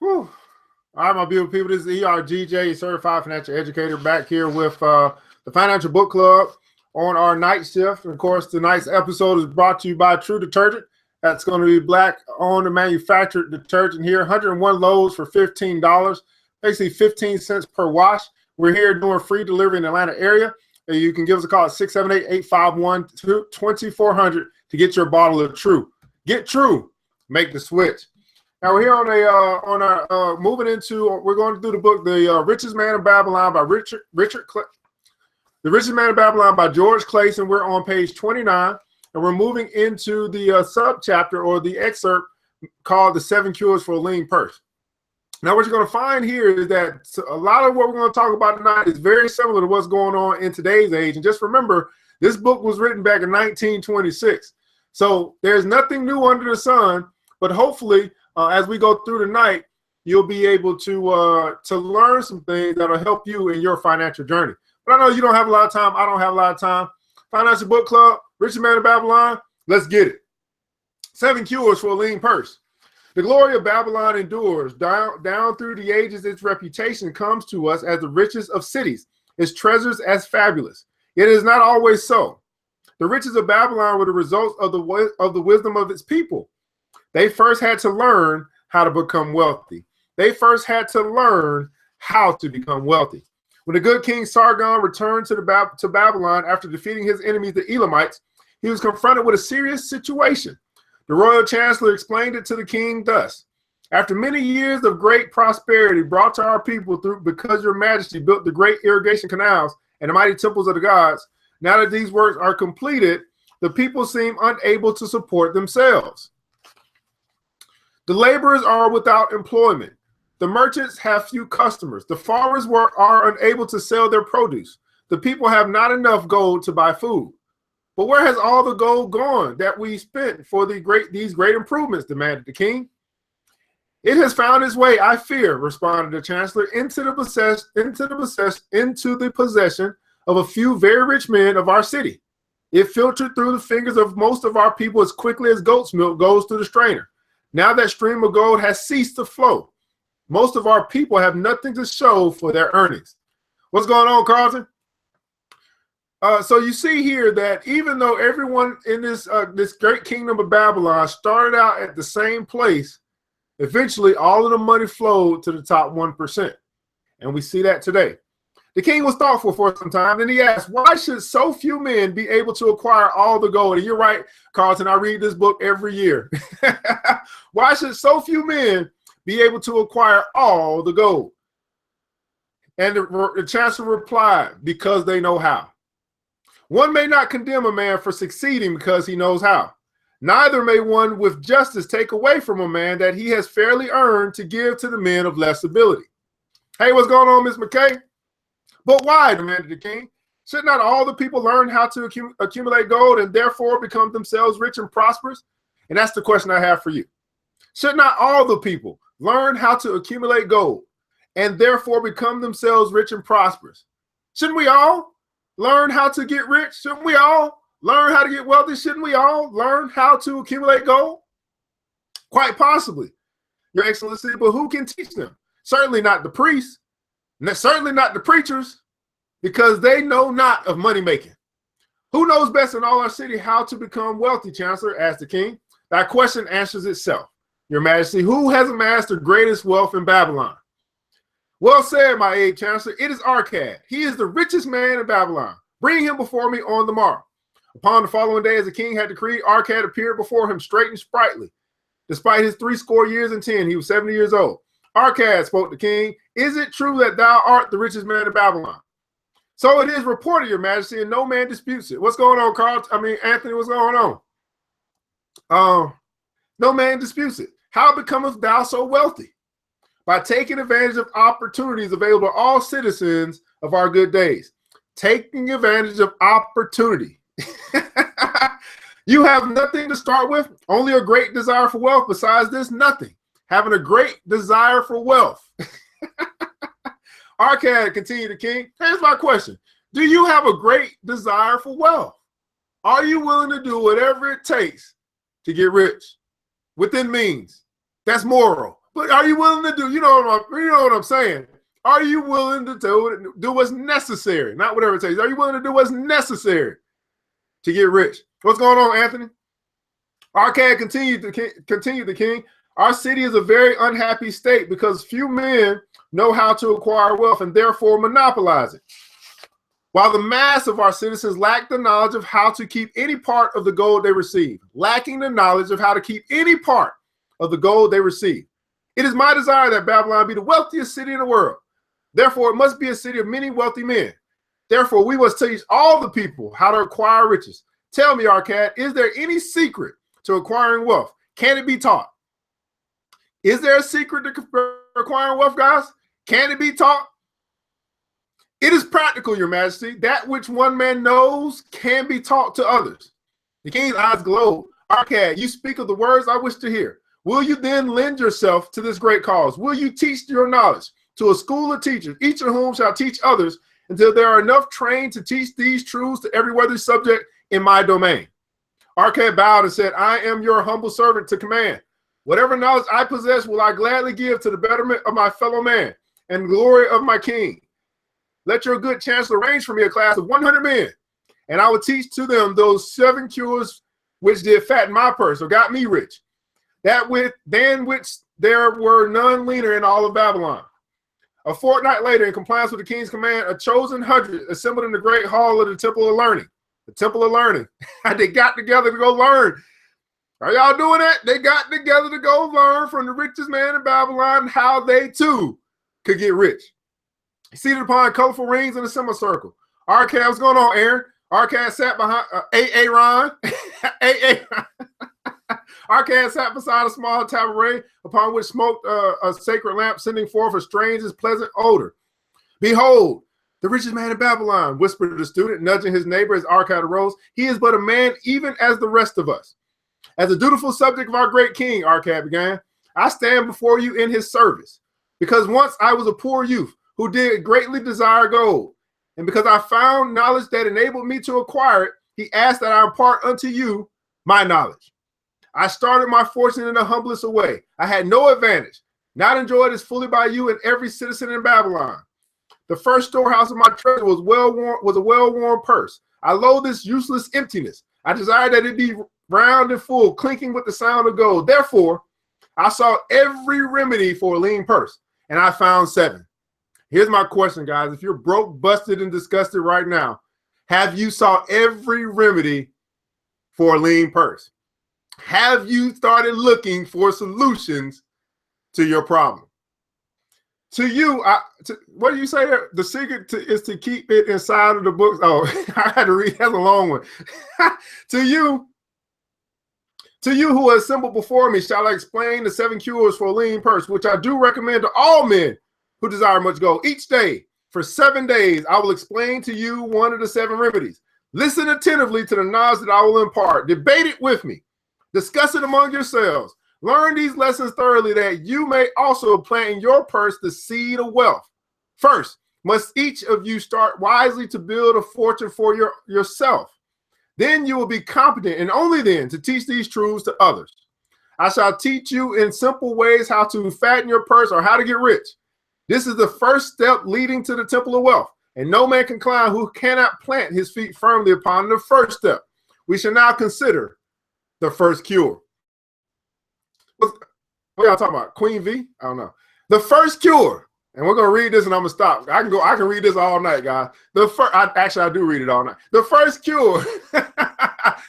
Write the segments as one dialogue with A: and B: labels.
A: Whew. All right, my beautiful people, this is ERGJ, Certified Financial Educator, back here with the Financial Book Club on our night shift. And of course, tonight's episode is brought to you by True Detergent. That's going to be black-owned and manufactured detergent here. 101 loads for $15, basically 15 cents per wash. We're here doing free delivery in the Atlanta area. And you can give us a call at 678-851-2400 to get your bottle of True. Get True. Make the switch. Now we're here moving into, we're going to do the book, The Richest Man of Babylon by The Richest Man of Babylon by George Clason. We're on page 29, and we're moving into the subchapter or the excerpt called The 7 Cures for a Lean Purse. Now what you're going to find here is that a lot of what we're going to talk about tonight is very similar to what's going on in today's age. And just remember, this book was written back in 1926. So there's nothing new under the sun, but hopefully, as we go through the night, you'll be able to learn some things that'll help you in your financial journey. But I know you don't have a lot of time. I don't have a lot of time. Financial Book Club, Richest Man of Babylon, let's get it. 7 Cures for a Lean Purse. The glory of Babylon endures. Down through the ages, its reputation comes to us as the richest of cities, its treasures as fabulous. Yet it is not always so. The riches of Babylon were the results of the wisdom of its people. They first had to learn how to become wealthy. They first had to learn how to become wealthy. When the good king Sargon returned to Babylon after defeating his enemies, the Elamites, he was confronted with a serious situation. The royal chancellor explained it to the king thus: after many years of great prosperity brought to our people because your majesty built the great irrigation canals and the mighty temples of the gods, now that these works are completed, the people seem unable to support themselves. The laborers are without employment. The merchants have few customers. The farmers are unable to sell their produce. The people have not enough gold to buy food. But where has all the gold gone that we spent for these great improvements? Demanded the king. It has found its way, I fear, responded the chancellor, into the possession of a few very rich men of our city. It filtered through the fingers of most of our people as quickly as goat's milk goes through the strainer. Now that stream of gold has ceased to flow. Most of our people have nothing to show for their earnings. What's going on, Carlton? So you see here that even though everyone in this great kingdom of Babylon started out at the same place, eventually all of the money flowed to the top 1%. And we see that today. The king was thoughtful for some time, and he asked, why should so few men be able to acquire all the gold? And you're right, Carlton, I read this book every year. Why should so few men be able to acquire all the gold? And the chancellor replied, because they know how. One may not condemn a man for succeeding because he knows how. Neither may one with justice take away from a man that he has fairly earned to give to the men of less ability. Hey, what's going on, Miss McKay? But why, demanded the king? Should not all the people learn how to accumulate gold and therefore become themselves rich and prosperous? And that's the question I have for you. Should not all the people learn how to accumulate gold and therefore become themselves rich and prosperous? Shouldn't we all learn how to get rich? Shouldn't we all learn how to get wealthy? Shouldn't we all learn how to accumulate gold? Quite possibly, Your Excellency, but who can teach them? Certainly not the priests. Certainly not the preachers, because they know not of money making. Who knows best in all our city how to become wealthy, Chancellor? Asked the king. That question answers itself, Your Majesty. Who has amassed the greatest wealth in Babylon? Well said, my aide, Chancellor. It is Arcad. He is the richest man in Babylon. Bring him before me on the morrow. Upon the following day, as the king had decreed, Arcad appeared before him straight and sprightly. Despite his 80 years and 10, he was 70 years old. Arcad, spoke the king, is it true that thou art the richest man in Babylon? So it is reported, Your Majesty, and no man disputes it. What's going on, Anthony, what's going on? No man disputes it. How becomest thou so wealthy? By taking advantage of opportunities available to all citizens of our good days. Taking advantage of opportunity. You have nothing to start with, only a great desire for wealth. Besides this, nothing. Having a great desire for wealth. Arcad, continued the king. Here's my question. Do you have a great desire for wealth? Are you willing to do whatever it takes to get rich? Within means. That's moral. But are you willing to do, you know what I'm saying? Are you willing to do what's necessary? Not whatever it takes. Are you willing to do what's necessary to get rich? What's going on, Anthony? Arcad continued the king. Our city is a very unhappy state because few men know how to acquire wealth and therefore monopolize it. While the mass of our citizens lack the knowledge of how to keep any part of the gold they receive, lacking the knowledge of how to keep any part of the gold they receive. It is my desire that Babylon be the wealthiest city in the world. Therefore, it must be a city of many wealthy men. Therefore, we must teach all the people how to acquire riches. Tell me, Arcad, is there any secret to acquiring wealth? Can it be taught? Is there a secret to acquiring wealth, guys? Can it be taught? It is practical, your majesty. That which one man knows can be taught to others. The king's eyes glowed. Arcad, you speak of the words I wish to hear. Will you then lend yourself to this great cause? Will you teach your knowledge to a school of teachers, each of whom shall teach others until there are enough trained to teach these truths to every worthy subject in my domain? Arcad bowed and said, I am your humble servant to command. Whatever knowledge I possess will I gladly give to the betterment of my fellow man and glory of my king. Let your good chancellor arrange for me a class of 100 men, and I will teach to them those 7 cures which did fatten my purse or got me rich, than which there were none leaner in all of Babylon. A fortnight later, in compliance with the king's command, a chosen 100 assembled in the great hall of the Temple of Learning. The Temple of Learning. They got together to go learn. Are y'all doing that? They got together to go learn from the richest man in Babylon how they too could get rich. Seated upon colorful rings in a semicircle. Arcad, what's going on, Aaron? Arcad sat behind Aaron. Arcad sat beside a small tabouret upon which smoked a sacred lamp, sending forth a strange and pleasant odor. Behold, the richest man in Babylon, whispered the student, nudging his neighbor as Arcad arose. He is but a man even as the rest of us. As a dutiful subject of our great king, Arcad began, I stand before you in his service, because once I was a poor youth who did greatly desire gold, and because I found knowledge that enabled me to acquire it, he asked that I impart unto you my knowledge. I started my fortune in the humblest way. I had no advantage, not enjoyed as fully by you and every citizen in Babylon. The first storehouse of my treasure was a well-worn purse. I loathe this useless emptiness. I desire that it be round and full, clinking with the sound of gold. Therefore, I sought every remedy for a lean purse, and I found 7. Here's my question, guys. If you're broke, busted, and disgusted right now, have you sought every remedy for a lean purse? Have you started looking for solutions to your problem? To you, what do you say there? The secret is to keep it inside of the books. Oh, I had to read. That's a long one. To you who assembled before me, shall I explain the 7 cures for a lean purse, which I do recommend to all men who desire much gold. Each day, for 7 days, I will explain to you one of the 7 remedies. Listen attentively to the knowledge that I will impart. Debate it with me. Discuss it among yourselves. Learn these lessons thoroughly that you may also plant in your purse the seed of wealth. First, must each of you start wisely to build a fortune for yourself. Then you will be competent, and only then, to teach these truths to others. I shall teach you in simple ways how to fatten your purse or how to get rich. This is the first step leading to the temple of wealth, and no man can climb who cannot plant his feet firmly upon the first step. We shall now consider the first cure. What y'all talking about? Queen V? I don't know. The first cure, and we're gonna read this, and I'm gonna stop. I can read this all night, guys. I do read it all night. The first cure.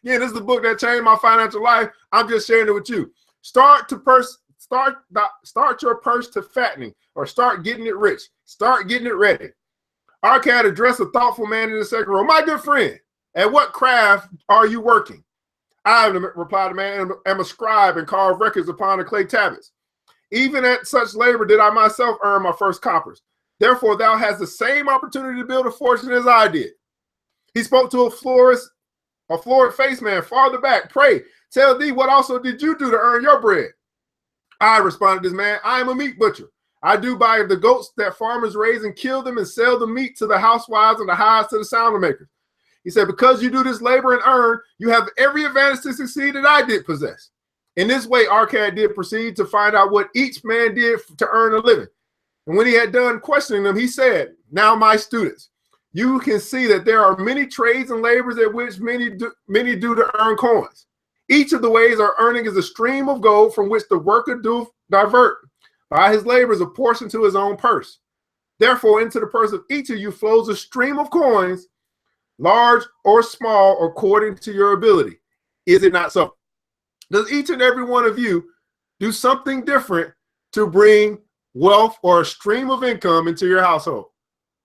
A: Yeah, this is the book that changed my financial life. I'm just sharing it with you. Start your purse to fattening, or start getting it rich. Start getting it ready. Arcad addressed a thoughtful man in the second row. My good friend, at what craft are you working? I, replied the man, am a scribe and carve records upon the clay tablets. Even at such labor did I myself earn my first coppers. Therefore, thou hast the same opportunity to build a fortune as I did. He spoke to a florid-faced man farther back. Pray, tell thee what also did you do to earn your bread? I, responded this man, I am a meat butcher. I do buy the goats that farmers raise and kill them and sell the meat to the housewives and the hides to the sounder makers. He said, because you do this labor and earn, you have every advantage to succeed that I did possess. In this way, Arcad did proceed to find out what each man did to earn a living. And when he had done questioning them, he said, "Now, my students, you can see that there are many trades and labors at which many do to earn coins. Each of the ways of earning is a stream of gold from which the worker doth divert by his labors a portion to his own purse. Therefore, into the purse of each of you flows a stream of coins, large or small, according to your ability. Is it not so? Does each and every one of you do something different to bring wealth or a stream of income into your household?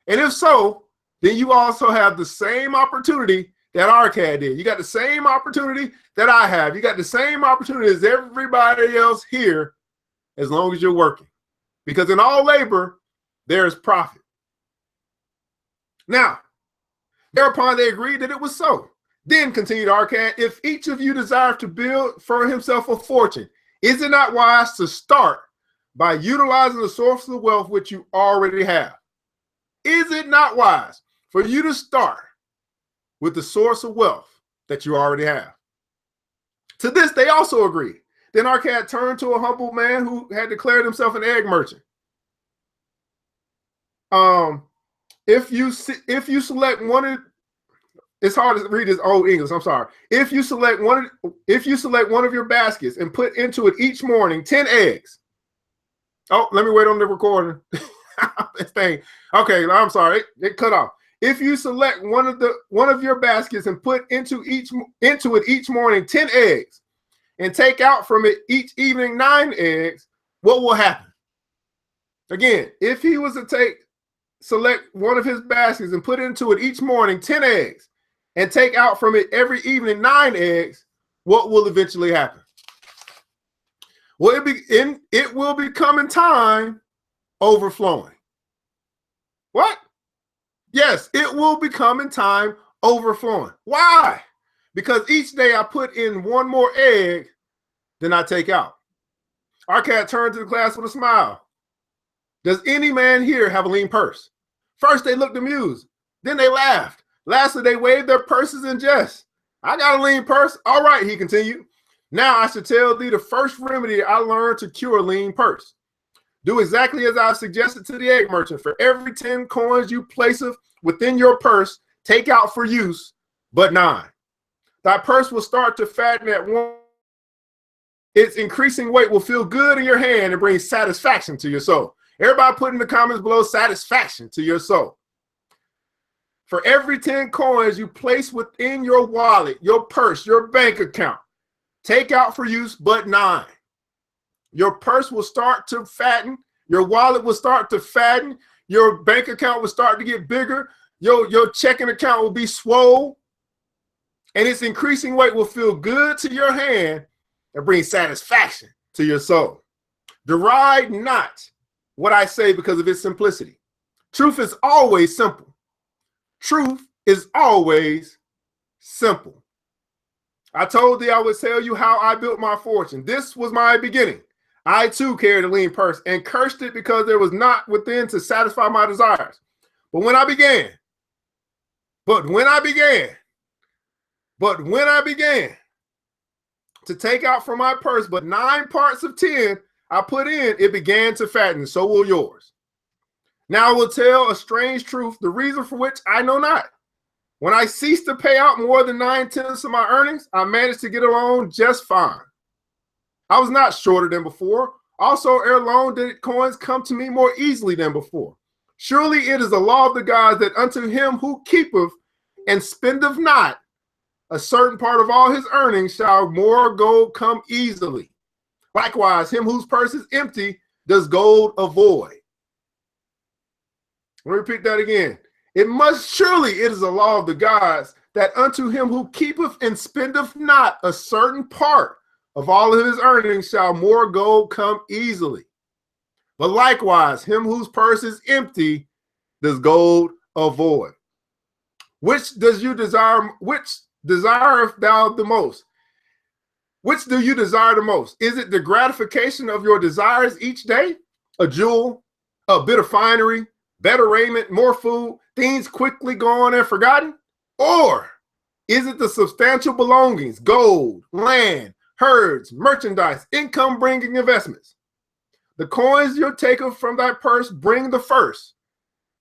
A: And if so, then you also have the same opportunity that Arcad did. You got the same opportunity that I have. You got the same opportunity as everybody else here, as long as you're working. Because in all labor, there is profit." Now, thereupon they agreed that it was so. Then continued Arcad, "If each of you desires to build for himself a fortune, is it not wise to start by utilizing the source of wealth which you already have? Is it not wise for you to start with the source of wealth that you already have?" To this, they also agreed. Then Arcad turned to a humble man who had declared himself an egg merchant. If you select one of, it's hard to read this old English, I'm sorry. If you select one of your baskets and put into it each morning 10 eggs. Oh, let me wait on the recording. This thing. Okay, I'm sorry. It cut off. If you select one of your baskets and put into it each morning 10 eggs and take out from it each evening 9 eggs, what will happen? Again, if he was to select one of his baskets and put into it each morning 10 eggs and take out from it every evening 9 eggs, what will eventually happen? Well, it will become in time overflowing. What? Yes, it will become in time overflowing. Why? Because each day I put in one more egg than I take out. Arcad turned to the class with a smile. Does any man here have a lean purse? First they looked amused, then they laughed. Lastly, they waved their purses in jest. I got a lean purse. All right, he continued. Now I should tell thee the first remedy I learned to cure a lean purse. Do exactly as I suggested to the egg merchant. For every 10 coins you placeth within your purse, take out for use but 9. Thy purse will start to fatten at once. Its increasing weight will feel good in your hand and bring satisfaction to your soul. Everybody put in the comments below satisfaction to your soul. For every 10 coins you place within your wallet, your purse, your bank account, take out for use but 9. Your purse will start to fatten. Your wallet will start to fatten. Your bank account will start to get bigger. Your checking account will be swole. And its increasing weight will feel good to your hand and bring satisfaction to your soul. Deride not what I say because of its simplicity. Truth is always simple. Truth is always simple. I told thee I would tell you how I built my fortune. This was my beginning. I too carried a lean purse and cursed it because there was not within to satisfy my desires. But when I began to take out from my purse but 9 parts of 10 I put in, it began to fatten. So will yours. Now I will tell a strange truth, the reason for which I know not. When I ceased to pay out more than 9/10 of my earnings, I managed to get along just fine. I was not shorter than before. Also, ere long did coins come to me more easily than before. Surely it is the law of the gods that unto him who keepeth and spendeth not a certain part of all his earnings shall more gold come easily. Likewise, him whose purse is empty does gold avoid. Let me repeat that again. Surely it is the law of the gods that unto him who keepeth and spendeth not a certain part of all of his earnings shall more gold come easily. But likewise, him whose purse is empty does gold avoid. Which desireth thou the most? Which do you desire the most? Is it the gratification of your desires each day? A jewel, a bit of finery, better raiment, more food, things quickly gone and forgotten? Or is it the substantial belongings, gold, land, herds, merchandise, income-bringing investments. The coins you take from that purse bring the first.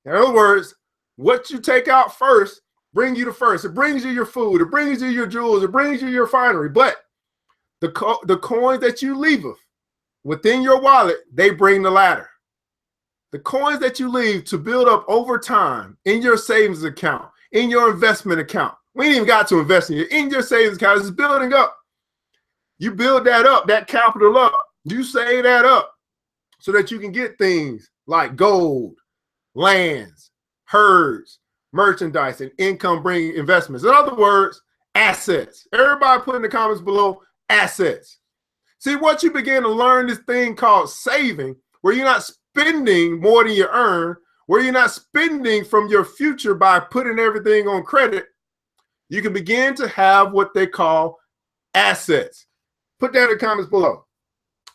A: In other words, what you take out first bring you the first. It brings you your food. It brings you your jewels. It brings you your finery. But the coins that you leave within your wallet, they bring the latter. The coins that you leave to build up over time in your savings account, in your investment account. We ain't even got to invest in your savings account. It's building up. You build that up, that capital up. You save that up so that you can get things like gold, lands, herds, merchandise, and income-bringing investments. In other words, assets. Everybody put in the comments below, assets. See, once you begin to learn this thing called saving, where you're not spending more than you earn, where you're not spending from your future by putting everything on credit, you can begin to have what they call assets. Put that in the comments below.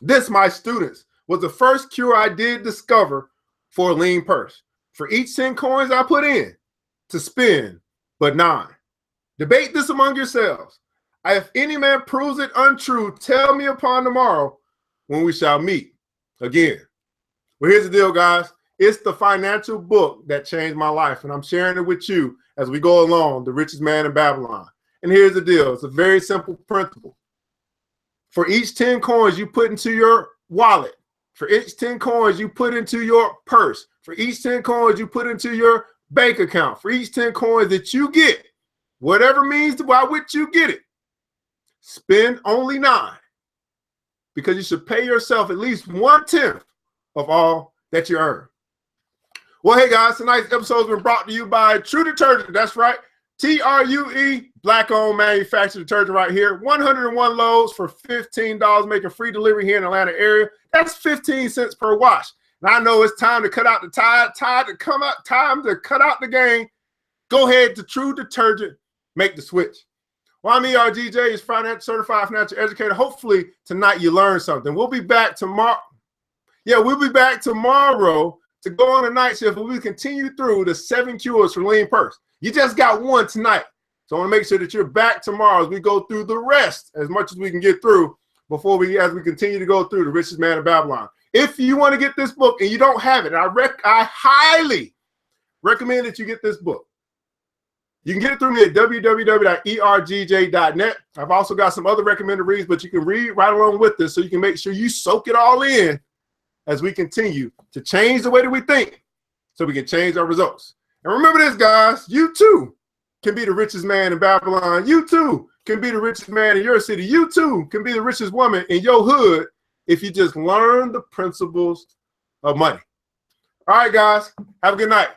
A: This, my students, was the first cure I did discover for a lean purse. For each 10 coins I put in to spend, but 9. Debate this among yourselves. If any man proves it untrue, tell me upon the morrow when we shall meet again. Well, here's the deal, guys. It's the financial book that changed my life, and I'm sharing it with you as we go along, The Richest Man in Babylon. And here's the deal. It's a very simple principle. For each 10 coins you put into your wallet, for each 10 coins you put into your purse, for each 10 coins you put into your bank account, for each 10 coins that you get, whatever means by which you get it, spend only 9, because you should pay yourself at least 1/10 of all that you earn. Well, hey guys, tonight's episode has been brought to you by True Detergent. That's right, TRUE, black-owned manufactured detergent right here. 101 loads for $15, making free delivery here in the Atlanta area. That's 15 cents per wash. And I know it's time to cut out the time to cut out the game. Go ahead to True Detergent, make the switch. Well, I'm ERGJ, is certified financial educator. Hopefully tonight you learned something. We'll be back tomorrow. Yeah, we'll be back tomorrow to go on a night shift, and we continue through the 7 cures for lean purse. You just got one tonight. So I want to make sure that you're back tomorrow as we go through the rest as much as we can get through as we continue to go through The Richest Man in Babylon. If you want to get this book and you don't have it, I highly recommend that you get this book. You can get it through me at www.ergj.net. I've also got some other recommended reads, but you can read right along with this so you can make sure you soak it all in as we continue to change the way that we think so we can change our results. And remember this, guys, you too can be the richest man in Babylon. You too can be the richest man in your city. You too can be the richest woman in your hood if you just learn the principles of money. All right, guys, have a good night.